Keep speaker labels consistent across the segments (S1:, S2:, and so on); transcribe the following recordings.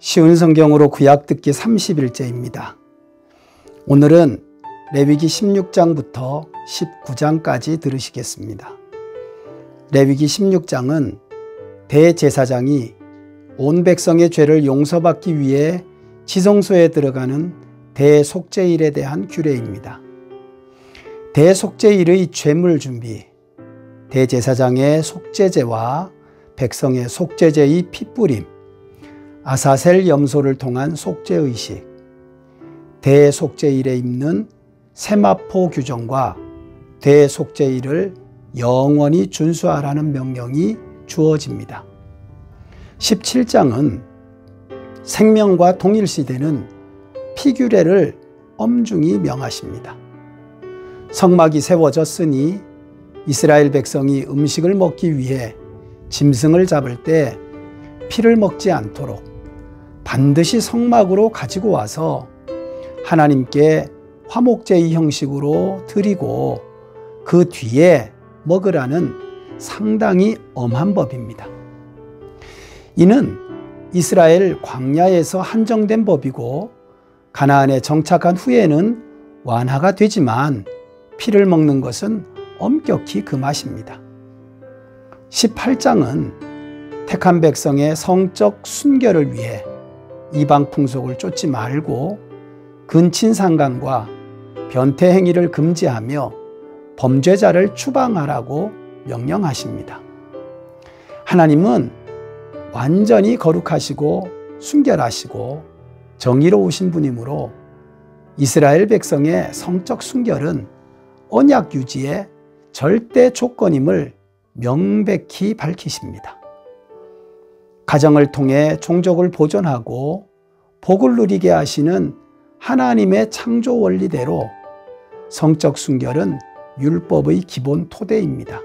S1: 쉬운 성경으로 구약 듣기 30일째입니다. 오늘은 레위기 16장부터 19장까지 들으시겠습니다. 레위기 16장은 대제사장이 온 백성의 죄를 용서받기 위해 지성소에 들어가는 대속죄일에 대한 규례입니다. 대속죄일의 죄물 준비, 대제사장의 속죄제와 백성의 속죄제의 핏뿌림, 아사셀 염소를 통한 속죄의식, 대속죄일에 입는 세마포 규정과 대속죄일을 영원히 준수하라는 명령이 주어집니다. 17장은 생명과 동일시되는 피규례를 엄중히 명하십니다. 성막이 세워졌으니 이스라엘 백성이 음식을 먹기 위해 짐승을 잡을 때 피를 먹지 않도록 반드시 성막으로 가지고 와서 하나님께 화목제의 형식으로 드리고 그 뒤에 먹으라는 상당히 엄한 법입니다. 이는 이스라엘 광야에서 한정된 법이고 가나안에 정착한 후에는 완화가 되지만 피를 먹는 것은 엄격히 금하십니다. 18장은 택한 백성의 성적 순결을 위해 이방 풍속을 쫓지 말고 근친상간과 변태 행위를 금지하며 범죄자를 추방하라고 명령하십니다. 하나님은 완전히 거룩하시고 순결하시고 정의로우신 분이므로 이스라엘 백성의 성적 순결은 언약 유지의 절대 조건임을 명백히 밝히십니다. 가정을 통해 종족을 보존하고 복을 누리게 하시는 하나님의 창조 원리대로 성적 순결은 율법의 기본 토대입니다.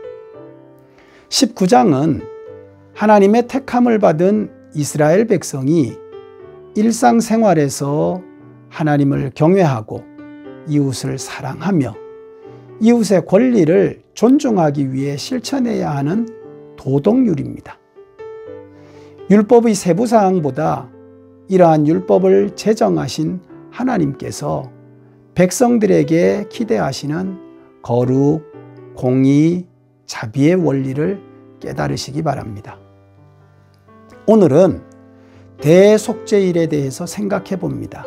S1: 19장은 하나님의 택함을 받은 이스라엘 백성이 일상생활에서 하나님을 경외하고 이웃을 사랑하며 이웃의 권리를 존중하기 위해 실천해야 하는 도덕률입니다. 율법의 세부 사항보다 이러한 율법을 제정하신 하나님께서 백성들에게 기대하시는 거룩, 공의, 자비의 원리를 깨달으시기 바랍니다. 오늘은 대속죄일에 대해서 생각해 봅니다.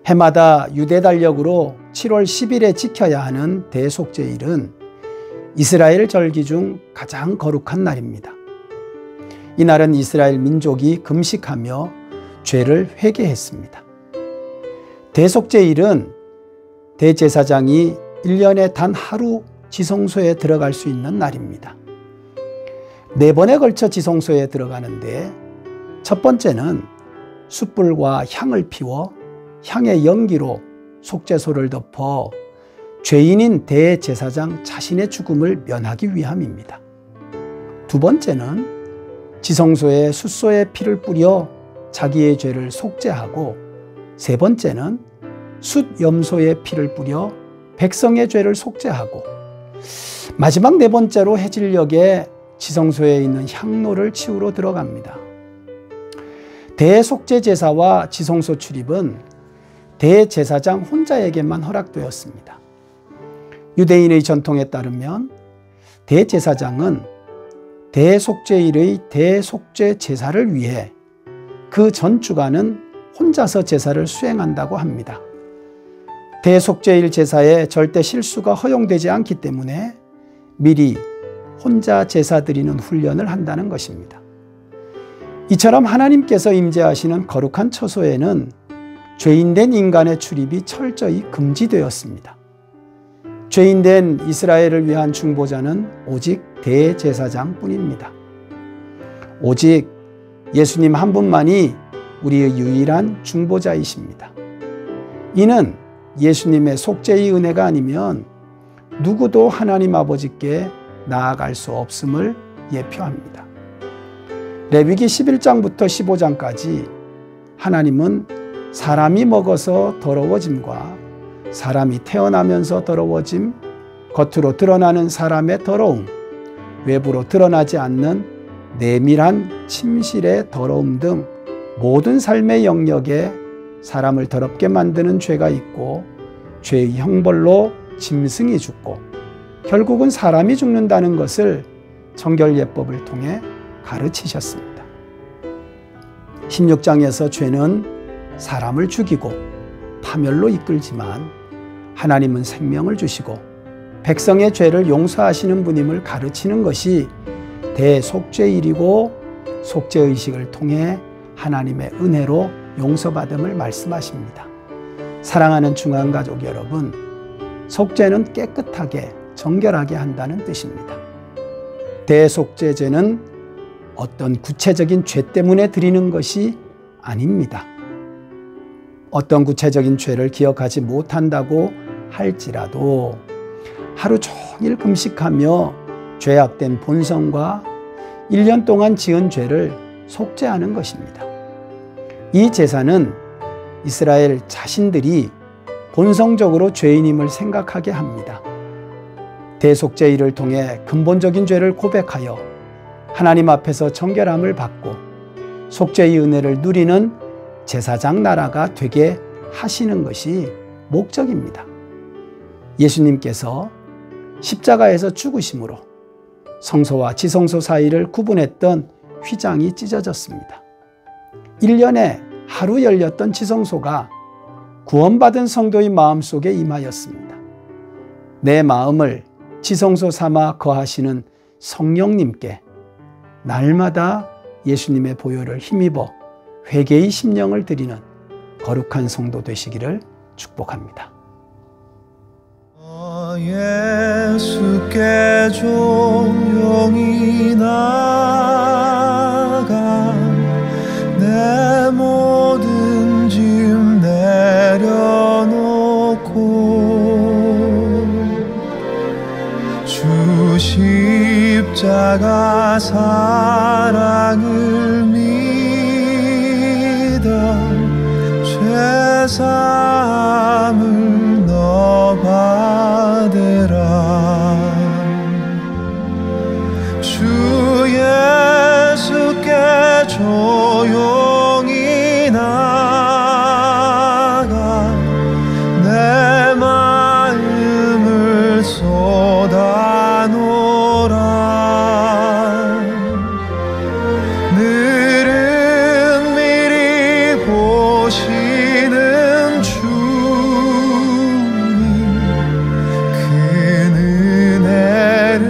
S1: 해마다 유대 달력으로 7월 10일에 지켜야 하는 대속죄일은 이스라엘 절기 중 가장 거룩한 날입니다. 이날은 이스라엘 민족이 금식하며 죄를 회개했습니다. 대속죄일은 대제사장이 1년에 단 하루 지성소에 들어갈 수 있는 날입니다. 4번에 걸쳐 지성소에 들어가는데 첫 번째는 숯불과 향을 피워 향의 연기로 속죄소를 덮어 죄인인 대제사장 자신의 죽음을 면하기 위함입니다. 두 번째는 지성소에 숫소의 피를 뿌려 자기의 죄를 속죄하고 세 번째는 숫 염소의 피를 뿌려 백성의 죄를 속죄하고 마지막 네 번째로 해질녘에 지성소에 있는 향로를 치우러 들어갑니다. 대속죄 제사와 지성소 출입은 대제사장 혼자에게만 허락되었습니다. 유대인의 전통에 따르면 대제사장은 대속죄일의 대속죄 제사를 위해 그 전주간은 혼자서 제사를 수행한다고 합니다. 대속죄일 제사에 절대 실수가 허용되지 않기 때문에 미리 혼자 제사 드리는 훈련을 한다는 것입니다. 이처럼 하나님께서 임재하시는 거룩한 처소에는 죄인된 인간의 출입이 철저히 금지되었습니다. 죄인된 이스라엘을 위한 중보자는 오직 대제사장뿐입니다. 오직 예수님 한 분만이 우리의 유일한 중보자이십니다. 이는 예수님의 속죄의 은혜가 아니면 누구도 하나님 아버지께 나아갈 수 없음을 예표합니다. 레위기 11장부터 15장까지 하나님은 사람이 먹어서 더러워짐과 사람이 태어나면서 더러워짐, 겉으로 드러나는 사람의 더러움, 외부로 드러나지 않는 내밀한 침실의 더러움 등 모든 삶의 영역에 사람을 더럽게 만드는 죄가 있고 죄의 형벌로 짐승이 죽고 결국은 사람이 죽는다는 것을 정결예법을 통해 가르치셨습니다. 16장에서 죄는 사람을 죽이고 파멸로 이끌지만 하나님은 생명을 주시고 백성의 죄를 용서하시는 분임을 가르치는 것이 대속죄일이고 속죄의식을 통해 하나님의 은혜로 용서받음을 말씀하십니다. 사랑하는 중앙가족 여러분, 속죄는 깨끗하게 정결하게 한다는 뜻입니다. 대속죄제는 어떤 구체적인 죄 때문에 드리는 것이 아닙니다. 어떤 구체적인 죄를 기억하지 못한다고 할지라도 하루 종일 금식하며 죄악된 본성과 1년 동안 지은 죄를 속죄하는 것입니다. 이 제사는 이스라엘 자신들이 본성적으로 죄인임을 생각하게 합니다. 대속죄일을 통해 근본적인 죄를 고백하여 하나님 앞에서 정결함을 받고 속죄의 은혜를 누리는 제사장 나라가 되게 하시는 것이 목적입니다. 예수님께서 십자가에서 죽으심으로 성소와 지성소 사이를 구분했던 휘장이 찢어졌습니다. 1년에 하루 열렸던 지성소가 구원받은 성도의 마음속에 임하였습니다. 내 마음을 지성소 삼아 거하시는 성령님께 날마다 예수님의 보혈을 힘입어 회개의 심령을 드리는 거룩한 성도 되시기를 축복합니다.
S2: 예수께 조용히 나가 내 모든 짐 내려놓고 주 십자가 사랑을 믿어 죄사함을 너 받으라. 주 예수께 조용히 나가 내 마음을 쏟아놓으라. 늘은 미리 보시는 주님 그 은혜를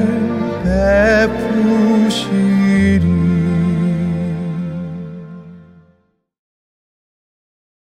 S2: 베푸시